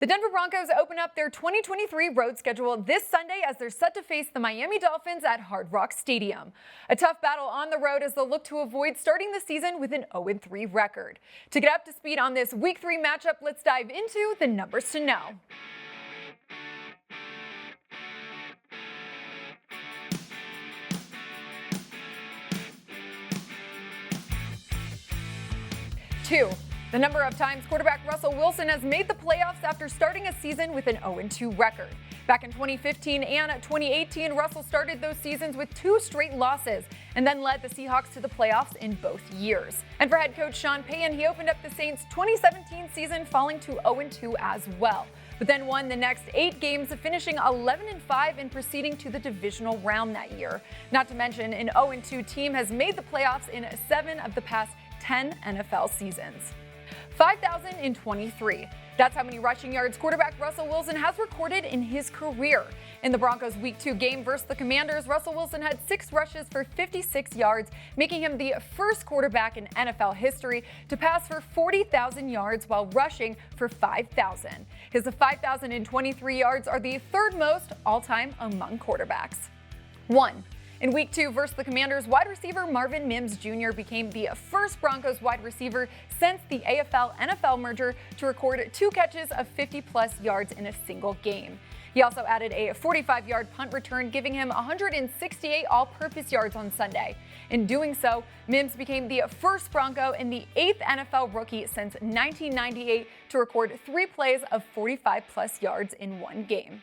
The Denver Broncos open up their 2023 road schedule this Sunday as they're set to face the Miami Dolphins at Hard Rock Stadium. A tough battle on the road as they'll look to avoid starting the season with an 0-3 record. To get up to speed on this Week 3 matchup, let's dive into the numbers to know. Two. The number of times quarterback Russell Wilson has made the playoffs after starting a season with an 0-2 record. Back in 2015 and 2018, Russell started those seasons with 2 straight losses and then led the Seahawks to the playoffs in both years. And for head coach Sean Payton, he opened up the Saints' 2017 season falling to 0-2 as well, but then won the next 8 games, finishing 11-5 and proceeding to the divisional round that year. Not to mention, an 0-2 team has made the playoffs in 7 of the past 10 NFL seasons. 5,023. That's how many rushing yards quarterback Russell Wilson has recorded in his career. In the Broncos' Week 2 game versus the Commanders, Russell Wilson had 6 rushes for 56 yards, making him the first quarterback in NFL history to pass for 40,000 yards while rushing for 5,000. His 5,023 yards are the 3rd most all-time among quarterbacks. 1. In Week 2 versus the Commanders, wide receiver Marvin Mims Jr. became the first Broncos wide receiver since the AFL-NFL merger to record 2 catches of 50-plus yards in a single game. He also added a 45-yard punt return, giving him 168 all-purpose yards on Sunday. In doing so, Mims became the first Bronco and the 8th NFL rookie since 1998 to record 3 plays of 45-plus yards in one game.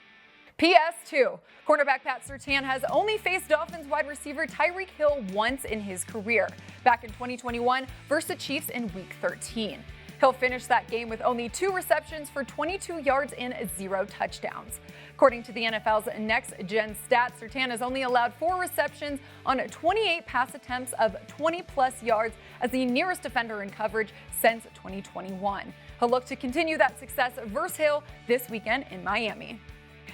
PS2. Cornerback Pat Surtain has only faced Dolphins wide receiver Tyreek Hill once in his career, back in 2021 versus the Chiefs in Week 13. Hill finished that game with only 2 receptions for 22 yards and 0 touchdowns. According to the NFL's next-gen stats, Surtain has only allowed 4 receptions on 28 pass attempts of 20-plus yards as the nearest defender in coverage since 2021. He'll look to continue that success versus Hill this weekend in Miami.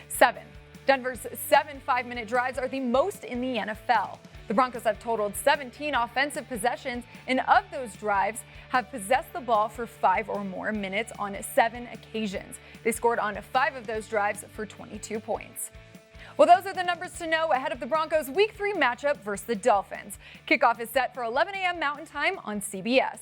7. Denver's 7 5-minute drives are the most in the NFL. The Broncos have totaled 17 offensive possessions, and of those drives have possessed the ball for 5 or more minutes on 7 occasions. They scored on 5 of those drives for 22 points. Well, those are the numbers to know ahead of the Broncos' Week 3 matchup versus the Dolphins. Kickoff is set for 11 a.m. Mountain Time on CBS.